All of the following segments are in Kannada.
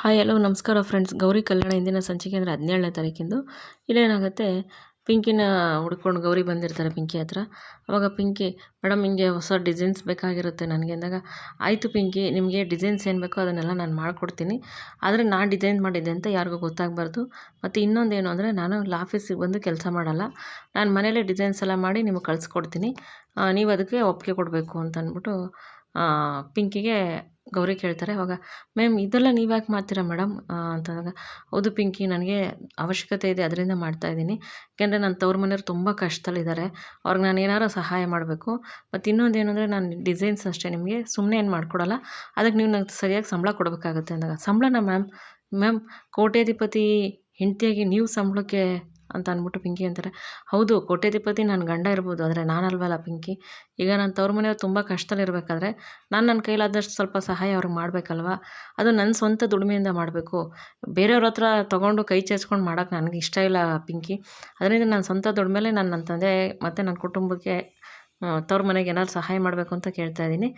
ಹಾಯ್ ಹಲೋ ನಮಸ್ಕಾರ ಫ್ರೆಂಡ್ಸ್. ಗೌರಿ ಕಲ್ಯಾಣ ಇಂದಿನ ಸಂಚಿಕೆ ಅಂದರೆ 17ನೇ ತಾರೀಕಿಂದು. ಇಲ್ಲೇನಾಗುತ್ತೆ, ಪಿಂಕಿನ ಹುಡ್ಕೊಂಡು ಗೌರಿ ಬಂದಿರ್ತಾರೆ ಪಿಂಕಿ ಹತ್ರ. ಅವಾಗ ಪಿಂಕಿ, ಮೇಡಮ್ ಹಿಂಗೆ ಹೊಸ ಡಿಸೈನ್ಸ್ ಬೇಕಾಗಿರುತ್ತೆ ನನಗೆ ಅಂದಾಗ, ಆಯಿತು ಪಿಂಕಿ, ನಿಮಗೆ ಡಿಸೈನ್ಸ್ ಏನು ಬೇಕೋ ಅದನ್ನೆಲ್ಲ ನಾನು ಮಾಡಿಕೊಡ್ತೀನಿ. ಆದರೆ ನಾನು ಡಿಸೈನ್ ಮಾಡಿದ್ದೆ ಅಂತ ಯಾರಿಗೂ ಗೊತ್ತಾಗಬಾರ್ದು. ಮತ್ತು ಇನ್ನೊಂದೇನು ಅಂದರೆ, ನಾನು ಆಫೀಸಿಗೆ ಬಂದು ಕೆಲಸ ಮಾಡಲ್ಲ, ನಾನು ಮನೇಲೇ ಡಿಸೈನ್ಸ್ ಎಲ್ಲ ಮಾಡಿ ನಿಮಗೆ ಕಳಿಸ್ಕೊಡ್ತೀನಿ, ನೀವು ಅದಕ್ಕೆ ಒಪ್ಪಿಗೆ ಕೊಡಬೇಕು ಅಂತ ಅಂದ್ಬಿಟ್ಟು ಪಿಂಕಿಗೆ ಗೌರಿ ಕೇಳ್ತಾರೆ. ಅವಾಗ, ಮ್ಯಾಮ್ ಇದೆಲ್ಲ ನೀವು ಯಾಕೆ ಮಾಡ್ತೀರಾ ಮೇಡಮ್ ಅಂತಂದಾಗ, ಹೌದು ಪಿಂಕಿ, ನನಗೆ ಅವಶ್ಯಕತೆ ಇದೆ, ಅದರಿಂದ ಮಾಡ್ತಾಯಿದ್ದೀನಿ. ಯಾಕೆಂದರೆ ನನ್ನ ತವ್ರ ಮನೆಯವ್ರು ತುಂಬ ಕಷ್ಟದಲ್ಲಿದ್ದಾರೆ, ಅವ್ರಿಗೆ ನಾನು ಏನಾರು ಸಹಾಯ ಮಾಡಬೇಕು. ಮತ್ತು ಇನ್ನೊಂದು ಏನಂದರೆ, ನಾನು ಡಿಸೈನ್ಸ್ ಅಷ್ಟೇ, ನಿಮಗೆ ಸುಮ್ಮನೆ ಏನು ಮಾಡಿಕೊಡಲ್ಲ, ಅದಕ್ಕೆ ನೀವು ನಂಗೆ ಸರಿಯಾಗಿ ಸಂಬಳ ಕೊಡಬೇಕಾಗುತ್ತೆ ಅಂದಾಗ, ಸಂಬಳನ ಮ್ಯಾಮ್ ಕೋಟ್ಯಾಧಿಪತಿ ಹೆಂಡತಿಯಾಗಿ ನೀವು ಸಂಬಳಕ್ಕೆ ಅಂತ ಅಂದ್ಬಿಟ್ಟು ಪಿಂಕಿ ಅಂತಾರೆ. ಹೌದು, ಕೋಟ್ಯಾಧಿಪತಿ ನನ್ನ ಗಂಡ ಇರ್ಬೋದು, ಆದರೆ ನಾನಲ್ವಲ್ಲ ಪಿಂಕಿ. ಈಗ ನನ್ನ ತವ್ರ ಮನೆಯವ್ರು ತುಂಬ ಕಷ್ಟದಲ್ಲಿರಬೇಕಾದ್ರೆ ನಾನು ನನ್ನ ಕೈಲಾದಷ್ಟು ಸ್ವಲ್ಪ ಸಹಾಯ ಅವ್ರಿಗೆ ಮಾಡಬೇಕಲ್ವ. ಅದು ನನ್ನ ಸ್ವಂತ ದುಡಿಮೆಯಿಂದ ಮಾಡಬೇಕು. ಬೇರೆಯವ್ರ ಹತ್ರ ತೊಗೊಂಡು ಕೈ ಚಾಚ್ಕೊಂಡು ಮಾಡೋಕ್ಕೆ ನನಗೆ ಇಷ್ಟ ಇಲ್ಲ ಪಿಂಕಿ. ಅದರಿಂದ ನಾನು ಸ್ವಂತ ದುಡಿಮೆಲೆ ನಾನು ನನ್ನ ತಂದೆ ಮತ್ತು ನನ್ನ ಕುಟುಂಬಕ್ಕೆ ತವ್ರ ಮನೆಗೆ ಏನಾದ್ರು ಸಹಾಯ ಮಾಡಬೇಕು ಅಂತ ಕೇಳ್ತಾ ಇದ್ದೀನಿ,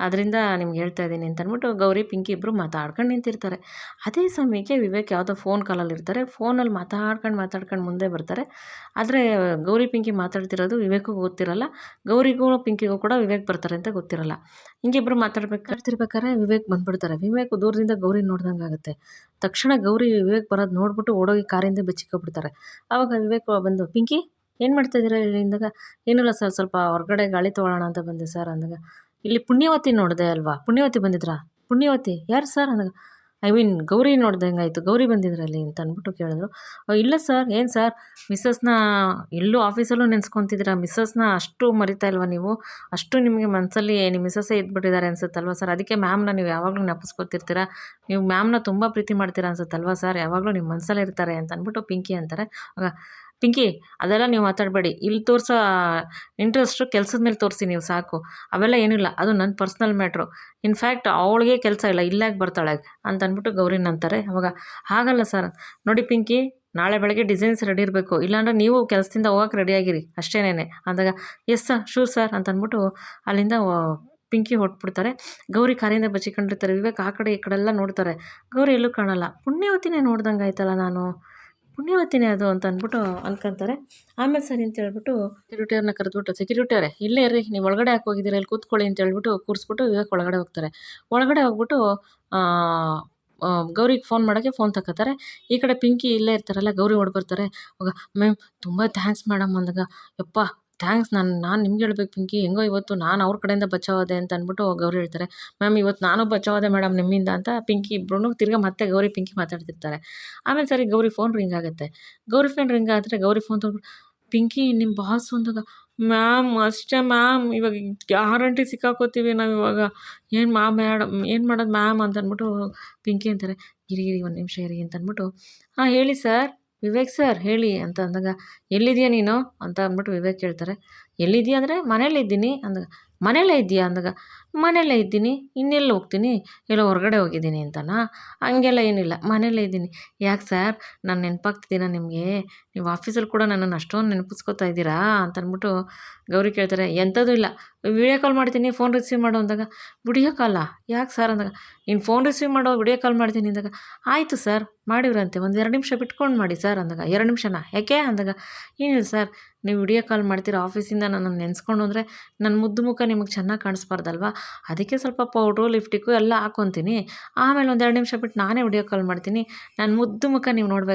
ಅದರಿಂದ ನಿಮ್ಗೆ ಹೇಳ್ತಾ ಇದ್ದೀನಿ ಅಂತ ಅಂದ್ಬಿಟ್ಟು ಗೌರಿ ಪಿಂಕಿ ಇಬ್ಬರು ಮಾತಾಡ್ಕೊಂಡು ನಿಂತಿರ್ತಾರೆ. ಅದೇ ಸಮಯಕ್ಕೆ ವಿವೇಕ್ ಯಾವುದೋ ಫೋನ್ ಕಾಲಲ್ಲಿ ಇರ್ತಾರೆ. ಫೋನಲ್ಲಿ ಮಾತಾಡ್ಕೊಂಡು ಮುಂದೆ ಬರ್ತಾರೆ. ಆದರೆ ಗೌರಿ ಪಿಂಕಿ ಮಾತಾಡ್ತಿರೋದು ವಿವೇಕಿಗೂ ಗೊತ್ತಿರಲ್ಲ, ಗೌರಿಗೂ ಪಿಂಕಿಗೂ ಕೂಡ ವಿವೇಕ್ ಬರ್ತಾರೆ ಅಂತ ಗೊತ್ತಿರಲ್ಲ. ಹಿಂಗಿಬ್ರು ಮಾತಾಡ್ತಿರ್ಬೇಕಾದ್ರೆ ವಿವೇಕ್ ಬಂದ್ಬಿಡ್ತಾರೆ. ವಿವೇಕ್ ದೂರದಿಂದ ಗೌರಿ ನೋಡ್ದಂಗೆ ಆಗುತ್ತೆ. ತಕ್ಷಣ ಗೌರಿ ವಿವೇಕ್ ಬರೋದು ನೋಡ್ಬಿಟ್ಟು ಓಡೋಗಿ ಕಾರಿಂದ ಬೆಚ್ಚಿಕೊಬಿಡ್ತಾರೆ. ಆವಾಗ ವಿವೇಕ್ ಬಂದು, ಪಿಂಕಿ ಏನು ಮಾಡ್ತಾಯಿದ್ದೀರಾ ಹೇಳಿ ಅಂದಾಗ, ಏನಿಲ್ಲ ಸರ್, ಸ್ವಲ್ಪ ಹೊರಗಡೆ ಗಾಳಿ ತೊಗೊಳ್ಳೋಣ ಅಂತ ಬಂದೆ ಸರ್ ಅಂದಾಗ, ಇಲ್ಲಿ ಪುಣ್ಯವತಿ ನೋಡಿದೆ ಅಲ್ವಾ, ಪುಣ್ಯವತಿ ಬಂದಿದ್ರಾ? ಪುಣ್ಯವತಿ ಯಾರು ಸರ್ ಅಂದಾಗ, ಗೌರಿ ನೋಡ್ದಂಗಾಯಿತು, ಗೌರಿ ಬಂದಿದ್ರಲ್ಲಿ ಅಂತ ಅಂದ್ಬಿಟ್ಟು ಕೇಳಿದ್ರು. ಇಲ್ಲ ಸರ್, ಏನು ಸರ್ ಮಿಸ್ಸಸ್ನ ಎಲ್ಲೂ ಆಫೀಸಲ್ಲೂ ನೆನೆಸ್ಕೊತಿದ್ದೀರಾ, ಮಿಸ್ಸಸ್ನ ಅಷ್ಟು ಮರಿತಾ ಇಲ್ವಾ ನೀವು? ಅಷ್ಟು ನಿಮಗೆ ಮನಸ್ಸಲ್ಲಿ ನಿಮ್ಮ ಮಿಸ್ಸಸ್ಸೇ ಇದ್ಬಿಟ್ಟಿದ್ದಾರೆ ಅನ್ಸುತ್ತಲ್ವ ಸರ್, ಅದಕ್ಕೆ ಮ್ಯಾಮ್ನ ನೀವು ಯಾವಾಗಲೂ ನೆನಪಿಸ್ಕೊತಿರ್ತೀರಾ, ನೀವು ಮ್ಯಾಮ್ನ ತುಂಬ ಪ್ರೀತಿ ಮಾಡ್ತೀರಾ ಅನ್ಸುತ್ತಲ್ವ ಸರ್, ಯಾವಾಗಲೂ ನಿಮ್ಮ ಮನಸ್ಸಲ್ಲೇ ಇರ್ತಾರೆ ಅಂತ ಅಂದ್ಬಿಟ್ಟು ಪಿಂಕಿ ಅಂತಾರೆ. ಆಗ ಪಿಂಕಿ, ಅದೆಲ್ಲ ನೀವು ಮಾತಾಡಬೇಡಿ, ಇಲ್ಲಿ ತೋರಿಸೋ ಇಂಟ್ರೆಸ್ಟು ಕೆಲಸದ ಮೇಲೆ ತೋರಿಸಿ ನೀವು ಸಾಕು, ಅವೆಲ್ಲ ಏನಿಲ್ಲ, ಅದು ನನ್ನ ಪರ್ಸ್ನಲ್ ಮ್ಯಾಟ್ರು. ಇನ್ಫ್ಯಾಕ್ಟ್ ಅವಳಿಗೆ ಕೆಲಸ ಇಲ್ಲ, ಇಲ್ಲಾಗಿ ಬರ್ತಾಳೆ ಅಂತ ಅಂದ್ಬಿಟ್ಟು ಗೌರಿನ ಅಂತಾರೆ. ಅವಾಗ, ಹಾಗಲ್ಲ ಸರ್, ನೋಡಿ ಪಿಂಕಿ, ನಾಳೆ ಬೆಳಗ್ಗೆ ಡಿಸೈನ್ಸ್ ರೆಡಿ ಇರಬೇಕು, ಇಲ್ಲಾಂದ್ರೆ ನೀವು ಕೆಲಸದಿಂದ ಹೋಗೋಕೆ ರೆಡಿಯಾಗಿರಿ ಅಷ್ಟೇನೇನೆ ಅಂದಾಗ, ಎಸ್ ಸರ್, ಶೂ ಸರ್ ಅಂತ ಅಂದ್ಬಿಟ್ಟು ಅಲ್ಲಿಂದ ಪಿಂಕಿ ಹೊಟ್ಬಿಡ್ತಾರೆ. ಗೌರಿ ಕಾರಿಂದ ಬಚ್ಚಿಕೊಂಡಿರ್ತಾರೆ. ವಿವೇಕ್ ಆ ಕಡೆ ಈ ಕಡೆ ಎಲ್ಲ ನೋಡ್ತಾರೆ, ಗೌರಿ ಎಲ್ಲೂ ಕಾಣಲ್ಲ. ಪುಣ್ಯವತಿನೇ ನೋಡ್ದಂಗೆ ಆಯ್ತಲ್ಲ, ನಾನು ಪುಣ್ಯವತಿನೇ ಅದು ಅಂತ ಅಂದ್ಬಿಟ್ಟು ಅನ್ಕೊಂತಾರೆ. ಆಮೇಲೆ ಸರಿ ಅಂತ ಹೇಳ್ಬಿಟ್ಟು ಸೆಕ್ಯೂರಿಟಿಯವ್ರನ್ನ ಕರೆದ್ಬಿಟ್ಟು, ಸೆಕ್ಯೂರಿಟಿಯವರೇ ಇಲ್ಲೇ ಇರ್ರಿ, ನೀವು ಒಳಗಡೆ ಯಾಕೆ ಹೋಗಿದ್ದೀರಾ, ಇಲ್ಲಿ ಕೂತ್ಕೊಳ್ಳಿ ಅಂತ ಹೇಳ್ಬಿಟ್ಟು ಕೂರಿಸ್ಬಿಟ್ಟು ವಿವೇಕ್ ಒಳಗಡೆ ಹೋಗ್ತಾರೆ. ಒಳಗಡೆ ಹೋಗ್ಬಿಟ್ಟು ಗೌರಿಗೆ ಫೋನ್ ಮಾಡೋಕ್ಕೆ ಫೋನ್ ತಗೋತಾರೆ. ಈ ಕಡೆ ಪಿಂಕಿ ಇಲ್ಲೇ ಇರ್ತಾರಲ್ಲ, ಗೌರಿ ಬರ್ತಾರೆ. ಅವಾಗ, ಮ್ಯಾಮ್ ತುಂಬ ಥ್ಯಾಂಕ್ಸ್ ಮೇಡಮ್ ಅಂದಾಗ, ಯಪ್ಪ ಥ್ಯಾಂಕ್ಸ್, ನಾನು ನಿಮ್ಗೆ ಹೇಳ್ಬೇಕು ಪಿಂಕಿ, ಹೆಂಗೋ ಇವತ್ತು ನಾನು ಅವ್ರ ಕಡೆಯಿಂದ ಬಚಾವದೆ ಅಂತ ಅಂದ್ಬಿಟ್ಟು ಗೌರಿ ಹೇಳ್ತಾರೆ. ಮ್ಯಾಮ್ ಇವತ್ತು ನಾನು ಬಚಾವದೆ ಮೇಡಮ್ ನಿಮ್ಮಿಂದ ಅಂತ ಪಿಂಕಿ ಇಬ್ಬರೂ ತಿರ್ಗಾ ಮತ್ತೆ ಗೌರಿ ಪಿಂಕಿ ಮಾತಾಡ್ತಿರ್ತಾರೆ. ಆಮೇಲೆ ಸರಿ ಗೌರಿ ಫೋನ್ ರಿಂಗ್ ಆಗುತ್ತೆ. ಗೌರಿ ಆದರೆ ಗೌರಿ ಫೋನ್ ತೊಗೊಂಡು, ಪಿಂಕಿ ನಿಮ್ಮ ಬಾಸ್ ಅಂದಾಗ, ಮ್ಯಾಮ್ ಅಷ್ಟೇ ಮ್ಯಾಮ್, ಇವಾಗ ಗ್ಯಾರಂಟಿ ಸಿಕ್ಕಾಕೋತೀವಿ ನಾವು ಇವಾಗ, ಏನು ಮೇಡಮ್ ಏನು ಮಾಡೋದು ಮ್ಯಾಮ್ ಅಂತ ಅಂದ್ಬಿಟ್ಟು ಪಿಂಕಿ ಅಂತಾರೆ. ಇರಿ ಒಂದು ನಿಮಿಷ ಇರಿ ಅಂತ ಅಂದ್ಬಿಟ್ಟು, ಹಾಂ ಹೇಳಿ ಸರ್, ವಿವೇಕ್ ಸರ್ ಹೇಳಿ ಅಂತ ಅಂದಾಗ, ಎಲ್ಲಿದೆಯಾ ನೀನು ಅಂತ ಅಂದ್ಬಿಟ್ಟು ವಿವೇಕ್ ಕೇಳ್ತಾರೆ. ಎಲ್ಲಿದೆಯಾ ಅಂದರೆ ಮನೇಲಿದ್ದೀನಿ ಅಂದಾಗ, ಮನೇಲೇ ಇದೆಯಾ ಅಂದಾಗ, ಮನೇಲೇ ಇದ್ದೀನಿ, ಇನ್ನೆಲ್ಲಿ ಹೋಗ್ತೀನಿ, ಎಲ್ಲೋ ಹೊರಗಡೆ ಹೋಗಿದ್ದೀನಿ ಅಂತನಾ? ಹಂಗೆಲ್ಲ ಏನಿಲ್ಲ, ಮನೇಲೇ ಇದ್ದೀನಿ. ಯಾಕೆ ಸರ್, ನಾನು ನೆನಪಾಗ್ತಿದ್ದೀನ ನಿಮಗೆ, ನೀವು ಆಫೀಸಲ್ಲಿ ಕೂಡ ನನ್ನನ್ನು ಅಷ್ಟೊಂದು ನೆನಪಿಸ್ಕೊತಾ ಇದ್ದೀರಾ ಅಂತ ಅಂದ್ಬಿಟ್ಟು ಗೌರಿ ಕೇಳ್ತಾರೆ. ಎಂಥದ್ದು ಇಲ್ಲ, ವಿಡಿಯೋ ಕಾಲ್ ಮಾಡ್ತೀನಿ, ಫೋನ್ ರಿಸೀವ್ ಮಾಡು ಅಂದಾಗ, ವಿಡಿಯೋ ಕಾಲಾ ಯಾಕೆ ಸರ್ ಅಂದಾಗ, ನೀನು ಫೋನ್ ರಿಸೀವ್ ಮಾಡೋ, ವಿಡಿಯೋ ಕಾಲ್ ಮಾಡ್ತೀನಿ ಅಂದಾಗ, ಆಯಿತು ಸರ್ ಮಾಡಿವ್ರಂತೆ, ಒಂದು 2 ನಿಮಿಷ ಬಿಟ್ಕೊಂಡು ಮಾಡಿ ಸರ್ ಅಂದಾಗ, 2 ನಿಮಿಷನಾ ಯಾಕೆ ಅಂದಾಗ, ಏನಿಲ್ಲ ಸರ್, ನೀವು ವಿಡಿಯೋ ಕಾಲ್ ಮಾಡ್ತೀರಾ ಆಫೀಸಿಂದ ನನ್ನನ್ನು ನೆನೆಸ್ಕೊಂಡು ಅಂದರೆ ನನ್ನ ಮುದ್ದು ಮುಖ ನಿಮಗೆ ಚೆನ್ನಾಗಿ ಕಾಣಿಸ್ಬಾರ್ದಲ್ವ, ಅದಕ್ಕೆ ಸ್ವಲ್ಪ ಪೌಡ್ರು ಲಿಫ್ಟಿಕ್ಕು ಎಲ್ಲ ಹಾಕ್ಕೊತೀನಿ, ಆಮೇಲೆ ಒಂದು 2 ನಿಮಿಷ ಬಿಟ್ಟು ನಾನೇ ವಿಡಿಯೋ ಕಾಲ್ ಮಾಡ್ತೀನಿ, ನನ್ನ ಮುದ್ದು ಮುಖ ನೀವು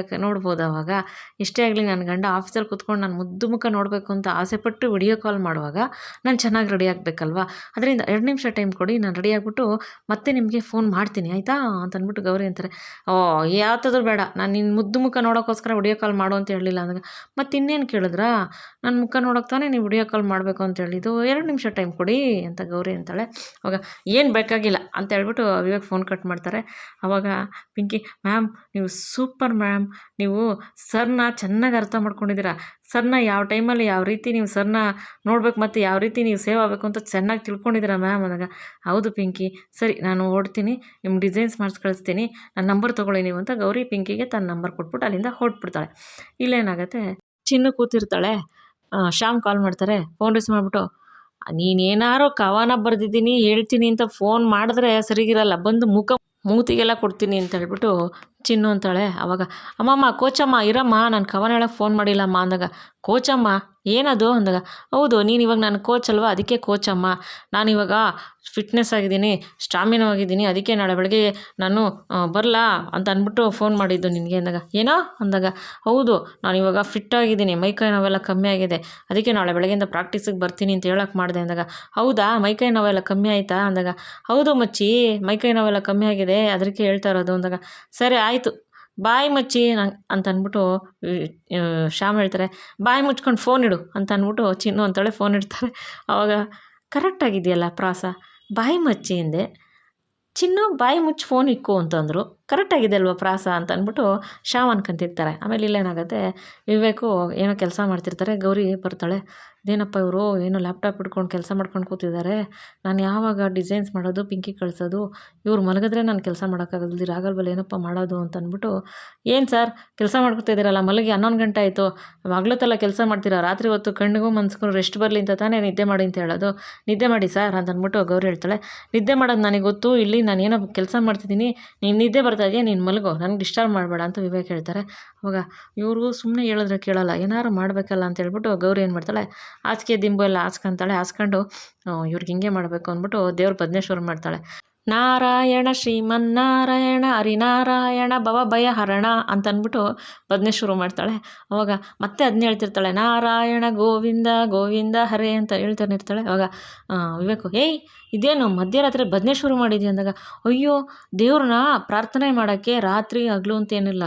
ನೋಡ್ಬೋದು. ಆವಾಗ ಎಷ್ಟೇ ಆಗಲಿ ನನ್ನ ಗಂಡ ಆಫೀಸಲ್ಲಿ ಕೂತ್ಕೊಂಡು ನನ್ನ ಮುದ್ದು ಮುಖ ನೋಡಬೇಕು ಅಂತ ಆಸೆಪಟ್ಟು ವಿಡಿಯೋ ಕಾಲ್ ಮಾಡುವಾಗ ನಾನು ಚೆನ್ನಾಗಿ ರೆಡಿ ಆಗಬೇಕಲ್ವ, ಅದರಿಂದ 2 ನಿಮಿಷ ಟೈಮ್ ಕೊಡಿ, ನಾನು ರೆಡಿ ಆಗಿಬಿಟ್ಟು ಮತ್ತೆ ನಿಮಗೆ ಫೋನ್ ಮಾಡ್ತೀನಿ ಆಯಿತಾ ಅಂತ ಅಂದ್ಬಿಟ್ಟು ಗೌರಿ ಅಂತಾರೆ. ಓ ಯಾವ್ದಾದ್ರು ಬೇಡ, ನಾನು ನಿನ್ನ ಮುದ್ದು ಮುಖ ನೋಡೋಕ್ಕೋಸ್ಕರ ವಿಡಿಯೋ ಕಾಲ್ ಮಾಡು ಅಂತ ಹೇಳಲಿಲ್ಲ ಅಂದಾಗ, ಮತ್ತು ಇನ್ನೇನು ಕೇಳಿದ್ರಾ, ನನ್ನ ಮುಖ ನೋಡೋಕೆ ತಾನೇ ನೀವು ವಿಡಿಯೋ ಕಾಲ್ ಮಾಡಬೇಕು ಅಂತ ಹೇಳಿದ್ದು, 2 ನಿಮಿಷ ಟೈಮ್ ಕೊಡಿ ಅಂತ ಗೌರಿ ಅಂತಾಳೆ. ಅವಾಗ ಏನು ಬೇಕಾಗಿಲ್ಲ ಅಂತ ಹೇಳ್ಬಿಟ್ಟು ವಿವೇಕ್ ಫೋನ್ ಕಟ್ ಮಾಡ್ತಾರೆ. ಆವಾಗ ಪಿಂಕಿ, ಮ್ಯಾಮ್ ನೀವು ಸೂಪರ್ ಮ್ಯಾಮ್, ನೀವು ಸರ್ನ ಚೆನ್ನಾಗಿ ಅರ್ಥ ಮಾಡ್ಕೊಂಡಿದ್ದೀರಾ, ಸರ್ನ ಯಾವ ಟೈಮಲ್ಲಿ ಯಾವ ರೀತಿ ನೀವು ಸರ್ನ ನೋಡ್ಬೇಕು ಮತ್ತು ಯಾವ ರೀತಿ ನೀವು ಸೇವ್ ಆಗಬೇಕು ಅಂತ ಚೆನ್ನಾಗಿ ತಿಳ್ಕೊಂಡಿದ್ದೀರಾ ಮ್ಯಾಮ್ ಅಂದಾಗ, ಹೌದು ಪಿಂಕಿ, ಸರಿ ನಾನು ಓಡ್ತೀನಿ, ನಿಮ್ಮ ಡಿಸೈನ್ಸ್ ಮಾಡಿಸಿ ಕಳಿಸ್ತೀನಿ, ನನ್ನ ನಂಬರ್ ತೊಗೊಳ್ಳಿ ನೀವು ಅಂತ ಗೌರಿ ಪಿಂಕಿಗೆ ತನ್ನ ನಂಬರ್ ಕೊಟ್ಬಿಟ್ಟು ಅಲ್ಲಿಂದ ಹೊರಟ್ಬಿಡ್ತಾಳೆ. ಇಲ್ಲೇನಾಗುತ್ತೆ, ಚಿನ್ನು ಕೂತಿರ್ತಾಳೆ. ಶ್ಯಾಮ್ ಕಾಲ್ ಮಾಡ್ತಾರೆ. ಫೋನ್ ರಿಸೀವ್ ಮಾಡಿಬಿಟ್ಟು, ನೀನೇನಾರೋ ಕವನ ಬರೆದಿದ್ದೀನಿ ಹೇಳ್ತೀನಿ ಅಂತ ಫೋನ್ ಮಾಡಿದ್ರೆ ಸರಿಗಿರಲ್ಲ, ಬಂದು ಮುಖ ಮೂತಿಗೆಲ್ಲ ಕೊಡ್ತೀನಿ ಅಂತ ಹೇಳ್ಬಿಟ್ಟು ಚಿನ್ನು ಅಂತಾಳೆ. ಆವಾಗ ಅಮ್ಮಮ್ಮ ಕೋಚಮ್ಮ ಇರಮ್ಮ, ನಾನು ಕವನ ಹೇಳೋಕ್ಕೆ ಫೋನ್ ಮಾಡಿಲ್ಲಮ್ಮ ಅಂದಾಗ, ಕೋಚಮ್ಮ ಏನದು ಅಂದಾಗ, ಹೌದು ನೀನು ಇವಾಗ ನನ್ನ ಕೋಚ್ ಅಲ್ವಾ, ಅದಕ್ಕೆ ಕೋಚಮ್ಮ. ನಾನಿವಾಗ ಫಿಟ್ನೆಸ್ ಆಗಿದ್ದೀನಿ, ಸ್ಟಾಮಿನೋ ಆಗಿದ್ದೀನಿ, ಅದಕ್ಕೆ ನಾಳೆ ಬೆಳಗ್ಗೆ ನಾನು ಬರಲಾ ಅಂತ ಅಂದ್ಬಿಟ್ಟು ಫೋನ್ ಮಾಡಿದ್ದು ನಿನಗೆ ಅಂದಾಗ, ಏನೋ ಅಂದಾಗ, ಹೌದು ನಾನು ಇವಾಗ ಫಿಟ್ ಆಗಿದ್ದೀನಿ, ಮೈಕೈ ನೋವೆಲ್ಲ ಕಮ್ಮಿ ಆಗಿದೆ, ಅದಕ್ಕೆ ನಾಳೆ ಬೆಳಗ್ಗೆಯಿಂದ ಪ್ರಾಕ್ಟೀಸಿಗೆ ಬರ್ತೀನಿ ಅಂತ ಹೇಳೋಕ್ಕೆ ಮಾಡಿದೆ ಅಂದಾಗ, ಹೌದಾ ಮೈಕೈ ನೋವೆಲ್ಲ ಕಮ್ಮಿ ಆಯಿತಾ ಅಂದಾಗ, ಹೌದು ಮಚ್ಚಿ ಮೈಕೈ ನೋವೆಲ್ಲ ಕಮ್ಮಿ ಆಗಿದೆ, ಅದಕ್ಕೆ ಹೇಳ್ತಾ ಇರೋದು ಅಂದಾಗ, ಸರಿ ಆಯಿತು ಬಾಯಿ ಮಚ್ಚಿ ಅಂತ ಅಂದ್ಬಿಟ್ಟು ಶ್ಯಾಮ್ ಹೇಳ್ತಾರೆ, ಬಾಯಿ ಮುಚ್ಕೊಂಡು ಫೋನ್ ಇಡು ಅಂತ ಅಂದ್ಬಿಟ್ಟು ಚಿನ್ನು ಅಂತಾಳೆ ಫೋನ್ ಇಡ್ತಾರೆ. ಆವಾಗ ಕರೆಕ್ಟಾಗಿದೆಯಲ್ಲ ಪ್ರಾಸ, ಬಾಯಿ ಮಚ್ಚಿ ಹಿಂದೆ ಚಿನ್ನು ಬಾಯಿ ಮುಚ್ಚಿ ಫೋನ್ ಇಕ್ಕು ಅಂತಂದರು, ಕರೆಕ್ಟಾಗಿದೆ ಅಲ್ವ ಪ್ರಾಸ ಅಂತ ಅಂದ್ಬಿಟ್ಟು ಶ್ಯಾಮ್ ಅನ್ಕೊಂತಿರ್ತಾರೆ. ಆಮೇಲೆ ಇಲ್ಲೇನಾಗುತ್ತೆ, ವಿವೇಕು ಏನೋ ಕೆಲಸ ಮಾಡ್ತಿರ್ತಾರೆ, ಗೌರಿ ಬರ್ತಾಳೆ, ಇದೇನಪ್ಪ ಇವರು ಏನೋ ಲ್ಯಾಪ್ಟಾಪ್ ಹಿಡ್ಕೊಂಡು ಕೆಲಸ ಮಾಡ್ಕೊಂಡು ಕೂತಿದ್ದಾರೆ, ನಾನು ಯಾವಾಗ ಡಿಸೈನ್ಸ್ ಮಾಡೋದು, ಪಿಂಕಿ ಕಳಿಸೋದು, ಇವ್ರು ಮಲಗಿದ್ರೆ ನಾನು ಕೆಲಸ ಮಾಡೋಕ್ಕಾಗಲ್ದಿ ರಾಗಲ್ವಲ್ಲ ಏನಪ್ಪ ಮಾಡೋದು ಅಂತ ಅಂದ್ಬಿಟ್ಟು, ಏನು ಸರ್ ಕೆಲಸ ಮಾಡ್ಕೊತಿದ್ದೀರಲ್ಲ, ಮಲಗಿ 11 ಗಂಟೆ ಆಯಿತು, ಹಗ್ಲೊತ್ತೆಲ್ಲ ಕೆಲಸ ಮಾಡ್ತೀರಾ, ರಾತ್ರಿ ಹೊತ್ತು ಕಣ್ಣಿಗೂ ಮನ್ಸ್ಕೊಂಡು ರೆಸ್ಟ್ ಬರಲಿ ಅಂತ ತಾನೇ ನಿದ್ದೆ ಮಾಡಿ ಅಂತ ಹೇಳೋದು, ನಿದ್ದೆ ಮಾಡಿ ಸರ್ ಅಂತ ಅಂದ್ಬಿಟ್ಟು ಗೌರಿ ಹೇಳ್ತಾಳೆ, ನಿದ್ದೆ ಮಾಡೋದು ನನಗೆ ಗೊತ್ತು, ಇಲ್ಲಿ ನಾನು ಏನೋ ಕೆಲಸ ಮಾಡ್ತಿದ್ದೀನಿ, ನೀನು ನಿದ್ದೆ ಬರ್ತಾ ಇದೆಯಾ, ನೀನು ಮಲಗೋ, ನನಗೆ ಡಿಸ್ಟರ್ಬ್ ಮಾಡಬೇಡ ಅಂತ ವಿವೇಕ್ ಹೇಳ್ತಾರೆ. ಅವಾಗ ಇವರು ಸುಮ್ಮನೆ ಹೇಳಿದ್ರೆ ಕೇಳಲ್ಲ, ಏನಾರು ಮಾಡಬೇಕಲ್ಲ ಅಂತ ಹೇಳ್ಬಿಟ್ಟು ಗೌರಿ ಏನು ಮಾಡ್ತಾಳೆ, ಹಾಸಿಗೆ ದಿಂಬು ಎಲ್ಲ ಹಾಸ್ಕೊಂತಾಳೆ, ಹಾಸ್ಕೊಂಡು ಇವ್ರಿಗೆ ಹಿಂಗೆ ಮಾಡಬೇಕು ಅಂದ್ಬಿಟ್ಟು ದೇವ್ರ ಭಜನೆ ಶುರು ಮಾಡ್ತಾಳೆ. ನಾರಾಯಣ ಶ್ರೀಮನ್ನಾರಾಯಣ ಹರಿನಾರಾಯಣ ಭಯ ಹರಣ ಅಂತ ಅಂದ್ಬಿಟ್ಟು ಭಜನೆ ಶುರು ಮಾಡ್ತಾಳೆ. ಅವಾಗ ಮತ್ತೆ ಅದನ್ನ ಹೇಳ್ತಿರ್ತಾಳೆ, ನಾರಾಯಣ ಗೋವಿಂದ ಗೋವಿಂದ ಹರೇ ಅಂತ ಹೇಳ್ತಾನೆ ಇರ್ತಾಳೆ. ಅವಾಗ ವಿವೇಕು, ಏಯ್ ಇದೇನು ಮಧ್ಯರಾತ್ರಿ ಭಜನೆ ಶುರು ಮಾಡಿದ್ಯಾ ಅಂದಾಗ, ಅಯ್ಯೋ ದೇವ್ರನ್ನ ಪ್ರಾರ್ಥನೆ ಮಾಡೋಕ್ಕೆ ರಾತ್ರಿ ಹಗಲು ಅಂತೇನಿಲ್ಲ,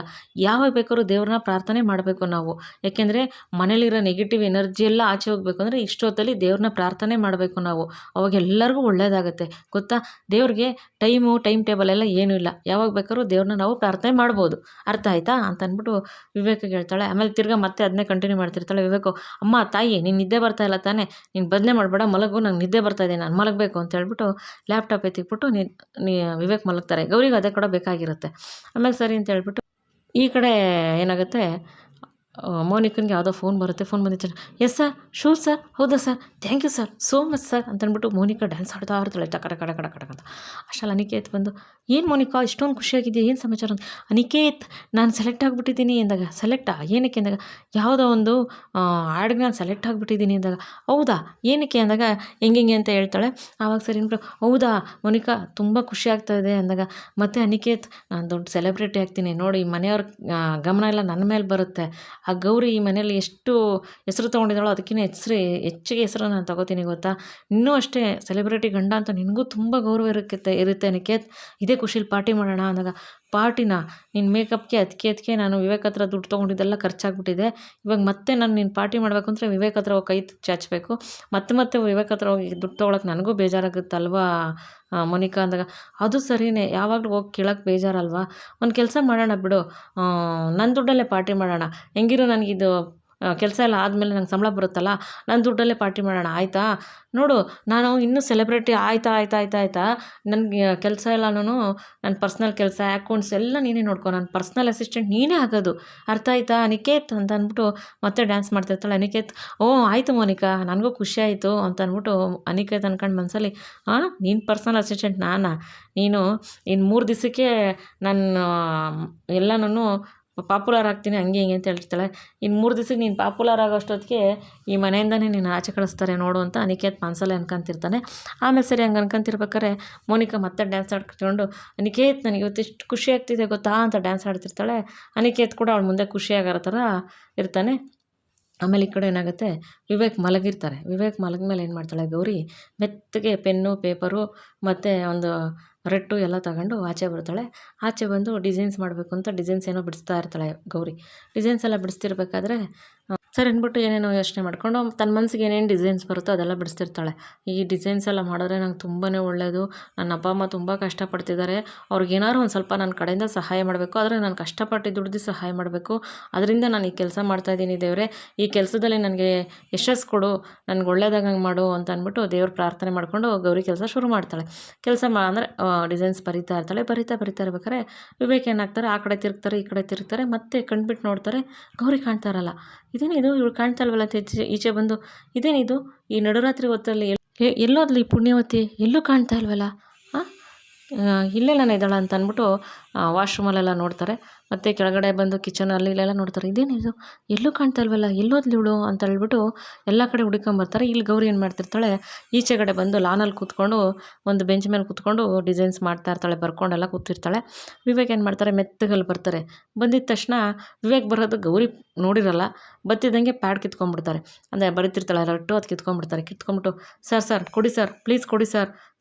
ಯಾವಾಗ ಬೇಕಾದ್ರೂ ದೇವ್ರನ್ನ ಪ್ರಾರ್ಥನೆ ಮಾಡಬೇಕು ನಾವು, ಯಾಕೆಂದರೆ ಮನೇಲಿರೋ ನೆಗೆಟಿವ್ ಎನರ್ಜಿ ಎಲ್ಲ ಆಚೆ ಹೋಗಬೇಕು ಅಂದರೆ ಇಷ್ಟೊತ್ತಲ್ಲಿ ದೇವ್ರನ್ನ ಪ್ರಾರ್ಥನೆ ಮಾಡಬೇಕು ನಾವು, ಅವಾಗ ಎಲ್ಲರಿಗೂ ಒಳ್ಳೆಯದಾಗತ್ತೆ ಗೊತ್ತಾ. ದೇವ್ರಿಗೆ ಟೈಮ್ ಟೇಬಲ್ ಎಲ್ಲ ಏನೂ ಇಲ್ಲ, ಯಾವಾಗ ಬೇಕಾದ್ರೂ ದೇವ್ರನ್ನ ನಾವು ಪ್ರಾರ್ಥನೆ ಮಾಡ್ಬೋದು, ಅರ್ಥ ಆಯ್ತಾ ಅಂತ ಅಂದ್ಬಿಟ್ಟು ವಿವೇಕಿಗೆ ಹೇಳ್ತಾಳೆ. ಆಮೇಲೆ ತಿರ್ಗಾ ಮತ್ತೆ ಅದನ್ನೇ ಕಂಟಿನ್ಯೂ ಮಾಡ್ತಿರ್ತಾಳೆ. ವಿವೇಕು, ಅಮ್ಮ ತಾಯಿ ನೀನು ನಿದ್ದೆ ಬರ್ತಾ ಇಲ್ಲ ತಾನೇ, ನೀನು ಬದನೆ ಮಾಡಬೇಡ, ಮಲಗು, ನಂಗೆ ನಿದ್ದೆ ಬರ್ತಾ ಇದೆ, ನಾನು ಮಲಗಬೇಕು ಅಂತ ಹೇಳ್ಬಿಟ್ಟು ಲ್ಯಾಪ್ಟಾಪ್ ಎತ್ತಿಕ್ಬಿಟ್ಟು ವಿವೇಕ್ ಮಲಗ್ತಾರೆ. ಗೌರಿಗೆ ಅದೇ ಕೂಡ ಬೇಕಾಗಿರುತ್ತೆ. ಆಮೇಲೆ ಸರಿ ಅಂತ ಹೇಳ್ಬಿಟ್ಟು ಈ ಕಡೆ ಏನಾಗುತ್ತೆ, ಮೋನಿಕನ್ಗೆ ಯಾವುದೋ ಫೋನ್ ಬರುತ್ತೆ, ಫೋನ್ ಬಂದಿರ್ತಾರೆ, ಎಸ್ ಸರ್ ಶೂರ್ ಸರ್, ಹೌದಾ sir, thank you sir so much sir ಅಂತಂದ್ಬಿಟ್ಟು ಮೋನಿಕಾ ಡ್ಯಾನ್ಸ್ ಆಡ್ತಾ ಇರ್ತಾಳೆ ಟಕ ಟಕ ಟಕ ಟಕ ಅಂತ. ಅಷ್ಟಲ್ಲಿ ಅನಿಕೇತ್ ಬಂದು, ಏನು ಮೋನಿಕಾ ಇಷ್ಟೊಂದು ಖುಷಿಯಾಗಿದೆಯಾ, ಏನು ಸಮಾಚಾರ ಅಂತ. ಅನಿಕೇತ್ ನಾನು ಸೆಲೆಕ್ಟ್ ಆಗಿಬಿಟ್ಟಿದ್ದೀನಿ ಎಂದಾಗ, ಸೆಲೆಕ್ಟಾ ಏನಕ್ಕೆ ಅಂದಾಗ, ಯಾವುದೋ ಒಂದು ಆ್ಯಡ್ಗೆ ನಾನು ಸೆಲೆಕ್ಟ್ ಆಗಿಬಿಟ್ಟಿದ್ದೀನಿ ಅಂದಾಗ, ಹೌದಾ ಏನಕ್ಕೆ ಅಂದಾಗ, ಹೆಂಗೆ ಅಂತ ಹೇಳ್ತಾಳೆ. ಆವಾಗ ಸರಿ ಅಂದ್ಬಿಟ್ಟು, ಹೌದಾ ಮೋನಿಕಾ ತುಂಬ ಖುಷಿ ಆಗ್ತಾ ಇದೆ ಅಂದಾಗ, ಮತ್ತು ಅನಿಕೇತ್ ನಾನು ದೊಡ್ಡ ಸೆಲೆಬ್ರಿಟಿ ಆಗ್ತೀನಿ ನೋಡಿ, ಮನೆಯವ್ರ ಗಮನ ಎಲ್ಲ ನನ್ನ ಮೇಲೆ ಬರುತ್ತೆ, ಆ ಗೌರಿ ಈ ಮನೇಲಿ ಎಷ್ಟು ಹೆಸರು ತೊಗೊಂಡಿದ್ದಾಳೋ ಅದಕ್ಕಿಂತ ಹೆಚ್ಚಿಗೆ ಹೆಸರು ನಾನು ತೊಗೋತೀನಿ ಗೊತ್ತಾ, ಇನ್ನೂ ಅಷ್ಟೇ ಸೆಲೆಬ್ರಿಟಿ ಗಂಡ ಅಂತ ನಿನಗೂ ತುಂಬ ಗೌರವ ಇರುತ್ತೆ ಅನಿಕೇತ್, ಇದೇ ಖುಷಿಲಿ ಪಾರ್ಟಿ ಮಾಡೋಣ ಅಂದಾಗ, ಪಾರ್ಟಿನ ನಿನ್ನ ಮೇಕಪ್ಗೆ ಅದಕ್ಕೆ ನಾನು ವಿವೇಕ್ ಹತ್ರ ದುಡ್ಡು ತೊಗೊಂಡಿದ್ದೆಲ್ಲ ಖರ್ಚಾಗ್ಬಿಟ್ಟಿದೆ, ಇವಾಗ ಮತ್ತೆ ನಾನು ನೀನು ಪಾರ್ಟಿ ಮಾಡಬೇಕು ಅಂದರೆ ವಿವೇಕ್ ಹತ್ರ ಹೋಗಿ ಕೈ ಚಾಚಬೇಕು, ಮತ್ತೆ ವಿವೇಕ್ ಹತ್ರ ಹೋಗಿ ದುಡ್ಡು ತೊಗೊಳಕ್ಕೆ ನನಗೂ ಬೇಜಾರಾಗುತ್ತಲ್ವಾ ಮೋನಿಕಾ ಅಂದಾಗ, ಅದು ಸರಿಯೇ, ಯಾವಾಗಲೂ ಹೋಗಿ ಕೇಳೋಕ್ಕೆ ಬೇಜಾರಲ್ವಾ, ಒಂದು ಕೆಲಸ ಮಾಡೋಣ ಬಿಡು, ನನ್ನ ದುಡ್ಡಲ್ಲೇ ಪಾರ್ಟಿ ಮಾಡೋಣ, ಹೆಂಗಿರು ನನಗಿದು ಕೆಲಸ ಎಲ್ಲ ಆದಮೇಲೆ ನಂಗೆ ಸಂಬಳ ಬರುತ್ತಲ್ಲ, ನನ್ನ ದುಡ್ಡಲ್ಲೇ ಪಾರ್ಟಿ ಮಾಡೋಣ ಆಯಿತಾ, ನೋಡು ನಾನು ಇನ್ನೂ ಸೆಲೆಬ್ರಿಟಿ ಆಯ್ತಾ ನನಗೆ ಕೆಲಸ ಎಲ್ಲನೂ ನನ್ನ ಪರ್ಸ್ನಲ್ ಕೆಲಸ ಅಕೌಂಟ್ಸ್ ಎಲ್ಲ ನೀನೇ ನೋಡ್ಕೊ, ನನ್ನ ಪರ್ಸ್ನಲ್ ಅಸಿಸ್ಟೆಂಟ್ ನೀನೇ ಆಗೋದು, ಅರ್ಥ ಆಯ್ತಾ ಅನಿಕೇತ್ ಅಂತ ಅಂದ್ಬಿಟ್ಟು ಮತ್ತೆ ಡ್ಯಾನ್ಸ್ ಮಾಡ್ತಿರ್ತಾಳೆ. ಅನಿಕೇತ್, ಓ ಆಯಿತು ಮೋನಿಕಾ ನನಗೂ ಖುಷಿ ಆಯಿತು ಅಂತ ಅಂದ್ಬಿಟ್ಟು ಅನಿಕೇತ್ ಅಂದ್ಕೊಂಡು ಮನಸ್ಸಲ್ಲಿ, ನೀನು ಪರ್ಸ್ನಲ್ ಅಸಿಸ್ಟೆಂಟ್ ನೀನು ಇನ್ನು 3 ದಿವಸಕ್ಕೆ ನಾನು ಎಲ್ಲನೂ ಪಾಪ್ಯುಲರ್ ಆಗ್ತೀನಿ ಹಂಗೆ ಹಿಂಗೆ ಅಂತ ಹೇಳ್ತಾಳೆ. ಇನ್ನು 3 ದಿವಸಕ್ಕೆ ನೀನು ಪಾಪ್ಯುಲರ್ ಆಗೋಷ್ಟೊತ್ತಿಗೆ ಈ ಮನೆಯಿಂದನೇ ನೀನು ಆಚೆ ಕಳಿಸ್ತಾರೆ ನೋಡು ಅಂತ ಅನಿಕೇತ್ ಮನಸಲ್ಲೇ ಅನ್ಕೊಂತಿರ್ತಾನೆ. ಆಮೇಲೆ ಸರಿ ಹಂಗೆ ಅನ್ಕೊಂತಿರ್ಬೇಕಾರೆ ಮೋನಿಕಾ ಮತ್ತೆ ಡ್ಯಾನ್ಸ್ ಆಡ್ಕೊಂಡು, ಅನಿಕೇತ್ ನನಗೆ ಇವತ್ತು ಎಷ್ಟು ಖುಷಿ ಆಗ್ತಿದೆ ಗೊತ್ತಾ ಅಂತ ಡ್ಯಾನ್ಸ್ ಆಡ್ತಿರ್ತಾಳೆ. ಅನಿಕೇತ್ ಕೂಡ ಅವಳ ಮುಂದೆ ಖುಷಿಯಾಗಿರೋ ಥರ ಇರ್ತಾನೆ. ಆಮೇಲೆ ಈ ಕಡೆ ಏನಾಗುತ್ತೆ, ವಿವೇಕ್ ಮಲಗಿರ್ತಾರೆ. ವಿವೇಕ್ ಮಲಗಿದ್ಮೇಲೆ ಏನು ಮಾಡ್ತಾಳೆ ಗೌರಿ, ಮೆತ್ತಗೆ ಪೆನ್ನು ಪೇಪರು ಮತ್ತು ಒಂದು ರೆಟ್ಟು ಎಲ್ಲ ತಗೊಂಡು ಆಚೆ ಬರ್ತಾಳೆ. ಆಚೆ ಬಂದು ಡಿಸೈನ್ಸ್ ಮಾಡಬೇಕು ಅಂತ ಡಿಸೈನ್ಸ್ ಏನೋ ಬಿಡಿಸ್ತಾ ಇರ್ತಾಳೆ ಗೌರಿ. ಡಿಸೈನ್ಸ್ ಎಲ್ಲ ಬಿಡಿಸ್ತಿರ್ಬೇಕಾದ್ರೆ ಸರಿ ಅಂದ್ಬಿಟ್ಟು ಏನೇನೋ ಯೋಚನೆ ಮಾಡ್ಕೊಂಡು ತನ್ನ ಮನಸ್ಸಿಗೆ ಏನೇನು ಡಿಸೈನ್ಸ್ ಬರುತ್ತೋ ಅದೆಲ್ಲ ಬಿಡಿಸ್ತಿರ್ತಾಳೆ. ಈ ಡಿಸೈನ್ಸ್ ಎಲ್ಲ ಮಾಡಿದ್ರೆ ನಂಗೆ ತುಂಬಾ ಒಳ್ಳೆಯದು, ನನ್ನ ಅಪ್ಪ ಅಮ್ಮ ತುಂಬ ಕಷ್ಟಪಡ್ತಿದ್ದಾರೆ, ಅವ್ರಿಗೇನಾದ್ರು ಒಂದು ಸ್ವಲ್ಪ ನನ್ನ ಕಡೆಯಿಂದ ಸಹಾಯ ಮಾಡಬೇಕು, ಆದರೆ ನಾನು ಕಷ್ಟಪಟ್ಟು ದುಡ್ದು ಸಹಾಯ ಮಾಡಬೇಕು, ಅದರಿಂದ ನಾನು ಈ ಕೆಲಸ ಮಾಡ್ತಾಯಿದ್ದೀನಿ ದೇವರೇ, ಈ ಕೆಲಸದಲ್ಲಿ ನನಗೆ ಯಶಸ್ಸು ಕೊಡು, ನನಗೆ ಒಳ್ಳೇದಾಗಂಗೆ ಮಾಡು ಅಂತ ಅಂದ್ಬಿಟ್ಟು ದೇವ್ರ ಪ್ರಾರ್ಥನೆ ಮಾಡಿಕೊಂಡು ಗೌರಿ ಕೆಲಸ ಶುರು ಮಾಡ್ತಾಳೆ. ಕೆಲಸ ಅಂದರೆ ಡಿಸೈನ್ಸ್ ಬರಿತಾ ಇರ್ತಾಳೆ. ಬರಿತಾ ಇರ್ಬೇಕಾದ್ರೆ ವಿವೇಕ್ ಏನಾಗ್ತಾರೆ, ಆ ಕಡೆ ತಿರುಗ್ತಾರೆ ಈ ಕಡೆ ತಿರುಗ್ತಾರೆ, ಮತ್ತೆ ಕಣ್ಬಿಟ್ಟು ನೋಡ್ತಾರೆ, ಗೌರಿ ಕಾಣ್ತಾ ಇರಲ್ಲ. ಇದೇನಿದು ಇವಳು ಕಾಣ್ತಾ ಇಲ್ವಲ್ಲ ಅಂತ ಈಚೆ ಬಂದು, ಇದೇನಿದು ಈ ನಡುರಾತ್ರಿ ಹೊತ್ತಲ್ಲಿ ಎಲ್ಲೋದ್ಲಿ ಪುಣ್ಯವತಿ, ಎಲ್ಲೂ ಕಾಣ್ತಾ ಇಲ್ವಲ್ಲ, ಇಲ್ಲೆಲ್ಲನೇ ಇದ್ದಾಳೆ ಅಂತ ಅಂದ್ಬಿಟ್ಟು ವಾಶ್ರೂಮಲ್ಲೆಲ್ಲ ನೋಡ್ತಾರೆ. ಮತ್ತು ಕೆಳಗಡೆ ಬಂದು ಕಿಚನಲ್ಲಿ ಇಲ್ಲೆಲ್ಲ ನೋಡ್ತಾರೆ. ಇದೇನಿದು ಎಲ್ಲೂ ಕಾಣ್ತಾ ಇಲ್ವಲ್ಲ, ಎಲ್ಲೋದ್ಲು ಇವಳು ಅಂತ ಹೇಳ್ಬಿಟ್ಟು ಎಲ್ಲ ಕಡೆ ಹುಡುಕೊಂಬರ್ತಾರೆ. ಇಲ್ಲಿ ಗೌರಿ ಏನು ಮಾಡ್ತಿರ್ತಾಳೆ, ಈಚೆಗಡೆ ಬಂದು ಲಾನಲ್ಲಿ ಕೂತ್ಕೊಂಡು ಒಂದು ಬೆಂಚ್ ಮೇಲೆ ಕೂತ್ಕೊಂಡು ಡಿಸೈನ್ಸ್ ಮಾಡ್ತಾ ಇರ್ತಾಳೆ, ಬರ್ಕೊಂಡೆಲ್ಲ ಕೂತಿರ್ತಾಳೆ. ವಿವೇಕ್ ಏನು ಮಾಡ್ತಾರೆ, ಮೆತ್ತಗಲ್ಲಿ ಬರ್ತಾರೆ. ಬಂದಿದ್ದ ತಕ್ಷಣ ವಿವೇಕ್ ಬರೋದು ಗೌರಿ ನೋಡಿರಲ್ಲ, ಬತ್ತಿದ್ದಂಗೆ ಪ್ಯಾಡ್ ಕಿತ್ಕೊಂಡ್ಬಿಡ್ತಾರೆ. ಅಂದರೆ ಬರೀತಿರ್ತಾಳೆ ರಟ್ಟು, ಅದು ಕಿತ್ಕೊಂಡ್ಬಿಡ್ತಾರೆ. ಕಿತ್ಕೊಂಡ್ಬಿಟ್ಟು ಸರ್ ಕೊಡಿ ಸರ್, ಪ್ಲೀಸ್ ಕೊಡಿ ಸರ್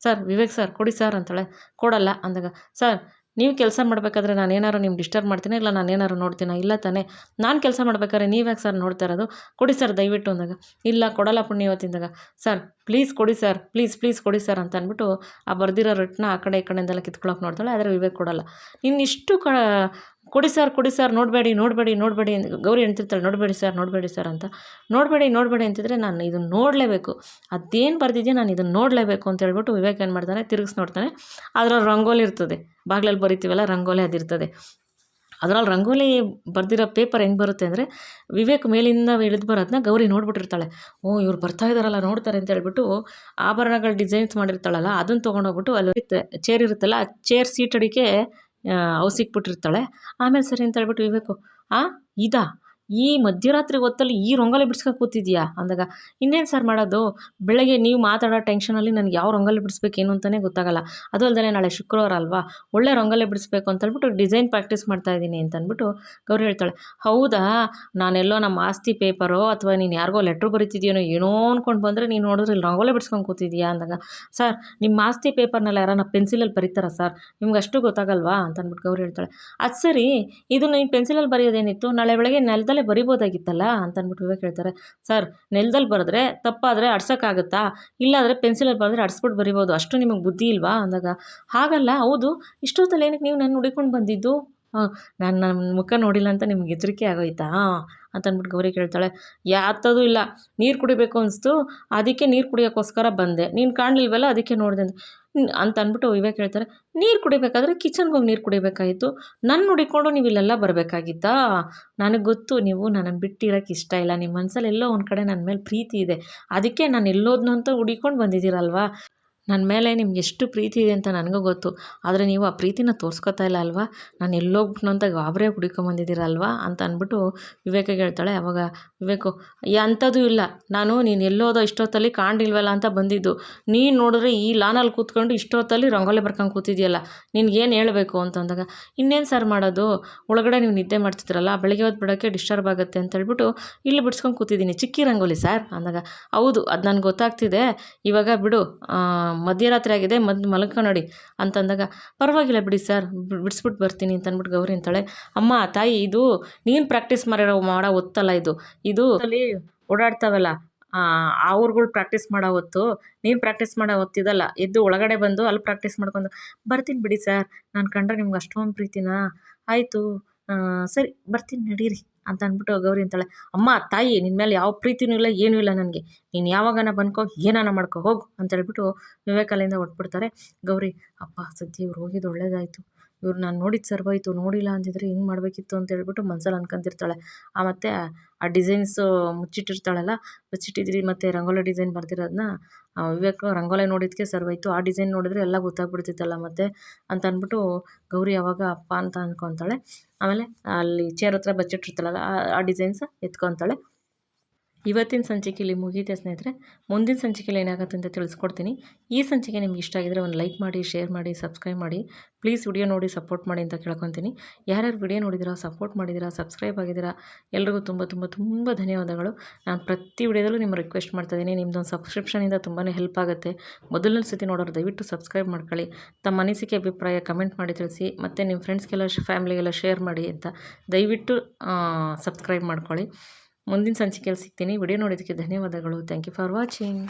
ವಿವೇಕ್ ಸರ್ ಕೊಡಿ ಸರ್ ಅಂತಾಳೆ. ಕೊಡಲ್ಲ ಅಂದಾಗ, ಸರ್ ನೀವು ಕೆಲಸ ಮಾಡಬೇಕಾದ್ರೆ ನಾನೇನಾರು ನಿಮ್ಗೆ ಡಿಸ್ಟರ್ಬ್ ಮಾಡ್ತೀನಿ, ಇಲ್ಲ ನಾನೇನಾರು ನೋಡ್ತೀನ, ಇಲ್ಲ ತಾನೇ, ನಾನು ಕೆಲಸ ಮಾಡ್ಬೇಕಾದ್ರೆ ನೀವ್ಯಾಕೆ ಸರ್ ನೋಡ್ತಾ ಇರೋದು, ಕೊಡಿ ಸರ್ ದಯವಿಟ್ಟು ಅಂದಾಗ, ಇಲ್ಲ ಕೊಡಲ್ಲ ಪುಣ್ಯವತ್ತಿಂದಾಗ, ಸರ್ ಪ್ಲೀಸ್ ಕೊಡಿ ಸರ್, ಪ್ಲೀಸ್ ಕೊಡಿ ಸರ್ ಅಂತ ಅಂದ್ಬಿಟ್ಟು ಆ ಬರ್ದಿರೋ ರಟ್ಟನ್ನ ಆ ಕಡೆ ಈ ಕಡೆಯಿಂದೆಲ್ಲ ಕಿತ್ಕೊಳಕ್ಕೆ ನೋಡ್ತಾಳೆ. ಆದರೆ ವಿವೇಕ್ ಕೊಡಲ್ಲ. ಇನ್ನಿಷ್ಟು ಕೊಡಿ ಸರ್ ನೋಡಬೇಡಿ ಗೌರಿ ಅಂತಿರ್ತಾಳೆ, ನೋಡಬೇಡಿ ಸರ್ ಅಂತ. ನೋಡಬೇಡಿ ಅಂತಿದ್ರೆ ನಾನು ಇದನ್ನು ನೋಡಲೇಬೇಕು, ಅದೇನು ಬರ್ದಿದೆಯೋ ನಾನು ಇದನ್ನು ನೋಡಲೇಬೇಕು ಅಂತ ಹೇಳ್ಬಿಟ್ಟು ವಿವೇಕ್ ಏನು ಮಾಡ್ತಾನೆ, ತಿರುಗಿಸಿ ನೋಡ್ತಾನೆ. ಅದರಲ್ಲಿ ರಂಗೋಲಿ ಇರ್ತದೆ, ಬಾಗಿಲಲ್ಲಿ ಬರಿತೀವಲ್ಲ ರಂಗೋಲಿ ಅದಿರ್ತದೆ. ಅದರಲ್ಲಿ ರಂಗೋಲಿ ಬರ್ದಿರೋ ಪೇಪರ್ ಹೆಂಗೆ ಬರುತ್ತೆ ಅಂದರೆ, ವಿವೇಕ್ ಮೇಲಿಂದ ಇಳಿದು ಬರೋದನ್ನ ಗೌರಿ ನೋಡ್ಬಿಟ್ಟಿರ್ತಾಳೆ. ಇವ್ರು ಬರ್ತಾ ಇದ್ದಾರಲ್ಲ, ನೋಡ್ತಾರೆ ಅಂತ ಹೇಳ್ಬಿಟ್ಟು ಆಭರಣಗಳ ಡಿಸೈನ್ಸ್ ಮಾಡಿರ್ತಾಳಲ್ಲ, ಅದನ್ನು ತೊಗೊಂಡೋಗ್ಬಿಟ್ಟು ಅಲ್ಲಿ ಚೇರ್ ಇರುತ್ತಲ್ಲ, ಆ ಚೇರ್ ಸೀಟ್ ಅಡಿಕೆ ಅವು ಸಿಕ್ಬಿಟ್ಟಿರ್ತಾಳೆ. ಆಮೇಲೆ ಸರಿ ಅಂತ ಹೇಳ್ಬಿಟ್ಟು ವಿವೇಕು, ಇದಾ ಈ ಮಧ್ಯರಾತ್ರಿ ಹೊತ್ತಲ್ಲಿ ಈ ರಂಗೋಲಿ ಬಿಡ್ಸ್ಕೊಂಡು ಕೂತಿದ್ಯಾ ಅಂದಾಗ, ಇನ್ನೇನು ಸರ್ ಮಾಡೋದು, ಬೆಳಗ್ಗೆ ನೀವು ಮಾತಾಡೋ ಟೆನ್ಷನಲ್ಲಿ ನನಗೆ ಯಾವ ರಂಗೋಲಿ ಬಿಡಿಸ್ಬೇಕೇನು ಅಂತಲೇ ಗೊತ್ತಾಗಲ್ಲ. ಅದು ಅಲ್ಲದೆ ನಾಳೆ ಶುಕ್ರವಾರ ಅಲ್ವಾ, ಒಳ್ಳೆ ರಂಗೋಲಿ ಬಿಡಿಸ್ಬೇಕು ಅಂತ ಹೇಳ್ಬಿಟ್ಟು ಡಿಸೈನ್ ಪ್ರಾಕ್ಟೀಸ್ ಮಾಡ್ತಾಯಿದ್ದೀನಿ ಅಂತ ಅಂದ್ಬಿಟ್ಟು ಗೌರಿ ಹೇಳ್ತಾಳೆ. ಹೌದಾ, ನಾನೆಲ್ಲೋ ನಮ್ಮ ಆಸ್ತಿ ಪೇಪರೋ ಅಥವಾ ನೀನು ಯಾರಿಗೋ ಲೆಟ್ರ್ ಬರೀತಿದ್ಯೇನೋ ಏನೋ ಅಂದ್ಕೊಂಡು ಬಂದರೆ ನೀನು ನೋಡಿದ್ರೆ ಇಲ್ಲಿ ರಂಗೋಲಿ ಬಿಡ್ಸ್ಕೊಂಡು ಕೂತಿದ್ಯಾ ಅಂದಾಗ, ಸರ್ ನಿಮ್ಮ ಆಸ್ತಿ ಪೇಪರ್ನೆಲ್ಲ ಯಾರನ್ನ ಪೆನ್ಸಿಲಲ್ಲಿ ಬರೀತಾರ ಸರ್, ನಿಮ್ಗೆ ಅಷ್ಟು ಗೊತ್ತಾಗಲ್ವಾ ಅಂತ ಅಂದ್ಬಿಟ್ಟು ಗೌರಿ ಹೇಳ್ತಾಳೆ. ಅದು ಸರಿ, ಇದು ನೀನು ಪೆನ್ಸಿಲಲ್ಲಿ ಬರೆಯೋದೇನಿತ್ತು, ನಾಳೆ ಬೆಳಗ್ಗೆ ನೆಲದಲ್ಲೇ ಬರಿಬೋದಾಗಿತ್ತಲ್ಲ ಅಂತ ಅಂದ್ಬಿಟ್ಟು ವಿವೇಕ್ ಹೇಳ್ತಾರೆ. ಸರ್ ನೆಲದಲ್ಲಿ ಬರೆದ್ರೆ ತಪ್ಪಾದರೆ ಅಡ್ಸೋಕ್ಕಾಗುತ್ತಾ, ಇಲ್ಲಾಂದರೆ ಪೆನ್ಸಿಲಲ್ಲಿ ಬರೆದ್ರೆ ಅಡ್ಸ್ಬಿಟ್ಟು ಬರಿಬೋದು, ಅಷ್ಟು ನಿಮಗೆ ಬುದ್ಧಿ ಇಲ್ವಾ ಅಂದಾಗ, ಹಾಗಲ್ಲ, ಹೌದು ಇಷ್ಟೊತ್ತಲ್ಲಿ ಏನಕ್ಕೆ ನೀವು ನಾನು ಹುಡುಕೊಂಡು ಬಂದಿದ್ದು, ನಾನು ನನ್ನ ಮುಖ ನೋಡಿಲ್ಲ ಅಂತ ನಿಮ್ಗೆ ಹೆದರಿಕೆ ಆಗೋಯ್ತಾ ಅಂತ ಅಂದ್ಬಿಟ್ಟು ಗೌರಿ ಕೇಳ್ತಾಳೆ. ಯಾತದೂ ಇಲ್ಲ, ನೀರು ಕುಡಿಬೇಕು ಅನಿಸ್ತು, ಅದಕ್ಕೆ ನೀರು ಕುಡಿಯೋಕ್ಕೋಸ್ಕರ ಬಂದೆ, ನೀನು ಕಾಣಲಿಲ್ವಲ್ಲ ಅದಕ್ಕೆ ನೋಡಿದೆ ಅಂತ ಅಂದ್ಬಿಟ್ಟು ವಿವೇಕ್ ಹೇಳ್ತಾರೆ. ನೀರು ಕುಡಿಬೇಕಾದ್ರೆ ಕಿಚನ್ಗೆ ಹೋಗಿ ನೀರು ಕುಡಿಬೇಕಾಗಿತ್ತು, ನನ್ನ ಹುಡಿಕೊಂಡು ನೀವು ಇಲ್ಲೆಲ್ಲ ಬರಬೇಕಾಗಿತ್ತಾ, ನನಗೆ ಗೊತ್ತು ನೀವು ನನ್ನನ್ನು ಬಿಟ್ಟಿರೋಕ್ಕೆ ಇಷ್ಟ ಇಲ್ಲ, ನಿಮ್ಮ ಮನಸ್ಸಲ್ಲಿ ಎಲ್ಲೋ ಒಂದು ಕಡೆ ನನ್ನ ಮೇಲೆ ಪ್ರೀತಿ ಇದೆ, ಅದಕ್ಕೆ ನಾನು ಎಲ್ಲೋದ್ನು ಅಂತ ಹುಡಿಕೊಂಡು ಬಂದಿದ್ದೀರಲ್ವಾ, ನನ್ನ ಮೇಲೆ ನಿಮ್ಗೆ ಎಷ್ಟು ಪ್ರೀತಿ ಇದೆ ಅಂತ ನನಗೂ ಗೊತ್ತು, ಆದರೆ ನೀವು ಆ ಪ್ರೀತಿನ ತೋರಿಸ್ಕೊತಾ ಇಲ್ಲ ಅಲ್ವಾ, ನಾನು ಎಲ್ಲೋಗ್ಬಿಟ್ನು ಅಂತ ಗಾಬರಿಯಾಗಿ ಹುಡ್ಕೊಂಬಂದಿದ್ದೀರಲ್ವಾ ಅಂತ ಅಂದ್ಬಿಟ್ಟು ವಿವೇಕಿಗೆ ಹೇಳ್ತಾಳೆ. ಅವಾಗ ವಿವೇಕು, ಅಂಥದ್ದು ಇಲ್ಲ, ನೀನು ಎಲ್ಲೋದೋ ಇಷ್ಟೊತ್ತಲ್ಲಿ ಕಾಣಿಲ್ವಲ್ಲ ಅಂತ ಬಂದಿದ್ದು, ನೀನು ನೋಡಿದ್ರೆ ಈ ಲಾನಲ್ಲಿ ಕೂತ್ಕೊಂಡು ಇಷ್ಟೊತ್ತಲ್ಲಿ ರಂಗೋಲಿ ಬರ್ಕೊಂಡು ಕೂತಿದ್ಯಲ್ಲ, ನಿನ್ಗೇನು ಹೇಳಬೇಕು ಅಂತಂದಾಗ, ಇನ್ನೇನು ಸರ್ ಮಾಡೋದು, ಒಳಗಡೆ ನೀವು ನಿದ್ದೆ ಮಾಡ್ತಿದ್ರಲ್ಲ, ಬೆಳಗ್ಗೆ ಹೊತ್ತು ಬಿಡೋಕ್ಕೆ ಡಿಸ್ಟರ್ಬ್ ಆಗುತ್ತೆ ಅಂತ ಹೇಳ್ಬಿಟ್ಟು ಇಲ್ಲಿ ಬಿಡ್ಸ್ಕೊಂಡು ಕೂತಿದ್ದೀನಿ, ಚಿಕ್ಕಿ ರಂಗೋಲಿ ಸರ್ ಅಂದಾಗ, ಹೌದು ಅದು ನನಗೆ ಗೊತ್ತಾಗ್ತಿದೆ, ಇವಾಗ ಬಿಡು, ಮಧ್ಯರಾತ್ರಿ ಆಗಿದೆ, ಮಲ್ಕೊಂಡು ಅಂತಂದಾಗ, ಪರವಾಗಿಲ್ಲ ಬಿಡಿ ಸರ್, ಬಿಡಿಸ್ಬಿಟ್ಟು ಬರ್ತೀನಿ ಅಂತ ಅಂದ್ಬಿಟ್ಟು ಗೌರಿ ಅಂತಾಳೆ. ಅಮ್ಮ ತಾಯಿ, ಇದು ನೀನು ಪ್ರಾಕ್ಟೀಸ್ ಮಾಡೋ ಹೊತ್ತಲ್ಲ, ಇದು ಅಲ್ಲಿ ಓಡಾಡ್ತಾವಲ್ಲ ಅವ್ರುಗಳು ಪ್ರಾಕ್ಟೀಸ್ ಮಾಡೋ ಹೊತ್ತು, ನೀನು ಪ್ರಾಕ್ಟೀಸ್ ಮಾಡೋ ಹೊತ್ತಿದಲ್ಲ, ಎದ್ದು ಒಳಗಡೆ ಬಂದು ಅಲ್ಲಿ ಪ್ರಾಕ್ಟೀಸ್ ಮಾಡ್ಕೊಂಡು ಬರ್ತೀನಿ ಬಿಡಿ ಸರ್, ನಾನು ಕಂಡ್ರೆ ನಿಮ್ಗೆ ಅಷ್ಟೊಂದು ಪ್ರೀತಿನಾ, ಆಯಿತು ಸರಿ ಬರ್ತೀನಿ ನಡೀರಿ ಅಂತ ಅಂದ್ಬಿಟ್ಟು ಗೌರಿ ಅಂತಾಳೆ. ಅಮ್ಮ ತಾಯಿ, ನಿನ್ನ ಮೇಲೆ ಯಾವ ಪ್ರೀತಿನೂ ಇಲ್ಲ, ಏನೂ ಇಲ್ಲ ನನಗೆ, ನೀನು ಯಾವಾಗನ ಬಂದ್ಕೋ, ಏನಾನ ಮಾಡ್ಕೋ ಹೋಗು ಅಂತ ಹೇಳ್ಬಿಟ್ಟು ವಿವೇಕಲ್ಲಿಂದ ಹೊಟ್ಬಿಡ್ತಾರೆ. ಗೌರಿ, ಅಪ್ಪ ಸದ್ಯ ಇವ್ರು ಹೋಗಿದ್ದು ಒಳ್ಳೇದಾಯಿತು, ಇವ್ರು ನಾನು ನೋಡಿದ್ದು ಸರ್ವಾಯಿತು, ನೋಡಿಲ್ಲ ಅಂದಿದ್ರೆ ಹಿಂಗೆ ಮಾಡಬೇಕಿತ್ತು ಅಂತ ಹೇಳ್ಬಿಟ್ಟು ಮನಸ್ಸಲ್ಲಿ ಅನ್ಕೊಂತಿರ್ತಾಳೆ. ಮತ್ತು ಆ ಡಿಸೈನ್ಸು ಮುಚ್ಚಿಟ್ಟಿರ್ತಾಳಲ್ಲ, ಮುಚ್ಚಿಟ್ಟಿದ್ರಿ ಮತ್ತು ರಂಗೋಲಿ ಡಿಸೈನ್ ಬರ್ತಿರೋದನ್ನ ವಿವೇಕ್ ರಂಗೋಲಿ ನೋಡಿದ್ದಕ್ಕೆ ಸರ್ವಾಯಿತು, ಆ ಡಿಸೈನ್ ನೋಡಿದ್ರೆ ಎಲ್ಲ ಗೊತ್ತಾಗ್ಬಿಡ್ತಿತ್ತಲ್ಲ ಮತ್ತೆ ಅಂತ ಅಂದ್ಬಿಟ್ಟು ಗೌರಿ ಅವಾಗ ಅಪ್ಪ ಅಂತ ಅಂದ್ಕೊತಾಳೆ. ಆಮೇಲೆ ಅಲ್ಲಿ ಚೇರ್ ಹತ್ರ ಬಚ್ಚಿಟ್ಟಿರ್ತಾಳಲ್ಲ ಆ ಡಿಸೈನ್ಸ್ ಎತ್ಕೊತಾಳೆ. ಇವತ್ತಿನ ಸಂಚಿಕೆಯಲ್ಲಿ ಮುಗೀತೆ ಸ್ನೇಹಿತರೆ. ಮುಂದಿನ ಸಂಚಿಕೆಯಲ್ಲಿ ಏನಾಗುತ್ತೆ ಅಂತ ತಿಳಿಸ್ಕೊಡ್ತೀನಿ. ಈ ಸಂಚಿಕೆ ನಿಮ್ಗೆ ಇಷ್ಟ ಆಗಿದ್ರೆ ಒಂದು ಲೈಕ್ ಮಾಡಿ, ಶೇರ್ ಮಾಡಿ, ಸಬ್ಸ್ಕ್ರೈಬ್ ಮಾಡಿ. ಪ್ಲೀಸ್ ವಿಡಿಯೋ ನೋಡಿ ಸಪೋರ್ಟ್ ಮಾಡಿ ಅಂತ ಕೇಳ್ಕೊತೀನಿ. ಯಾರ್ಯಾರು ವಿಡಿಯೋ ನೋಡಿದಿರಾ, ಸಪೋರ್ಟ್ ಮಾಡಿದ್ದೀರಾ, ಸಬ್ಸ್ಕ್ರೈಬ್ ಆಗಿದ್ದೀರಾ, ಎಲ್ರಿಗೂ ತುಂಬ ತುಂಬ ತುಂಬ ಧನ್ಯವಾದಗಳು. ನಾನು ಪ್ರತಿ ವಿಡಿಯೋದಲ್ಲೂ ನಿಮ್ಮ ರಿಕ್ವೆಸ್ಟ್ ಮಾಡ್ತಾಯಿದ್ದೀನಿ, ನಿಮ್ಮದೊಂದು ಸಬ್ಸ್ಕ್ರಿಪ್ಷನಿಂದ ತುಂಬಾ ಹೆಲ್ಪ್ ಆಗುತ್ತೆ. ಮೊದಲನೇ ಸತಿ ನೋಡೋರು ದಯವಿಟ್ಟು ಸಬ್ಸ್ಕ್ರೈಬ್ ಮಾಡ್ಕೊಳ್ಳಿ. ತಮ್ಮ ಅನಿಸಿಕೆ ಅಭಿಪ್ರಾಯ ಕಮೆಂಟ್ ಮಾಡಿ ತಿಳಿಸಿ, ಮತ್ತು ನಿಮ್ಮ ಫ್ರೆಂಡ್ಸ್ಗೆಲ್ಲ ಫ್ಯಾಮಿಲಿಗೆಲ್ಲ ಶೇರ್ ಮಾಡಿ ಅಂತ ದಯವಿಟ್ಟು ಸಬ್ಸ್ಕ್ರೈಬ್ ಮಾಡ್ಕೊಳ್ಳಿ. ಮುಂದಿನ ಸಂಚಿಕೆಯಲ್ಲಿ ಸಿಗ್ತೀನಿ. ವಿಡಿಯೋ ನೋಡೋದಕ್ಕೆ ಧನ್ಯವಾದಗಳು. Thank you for watching.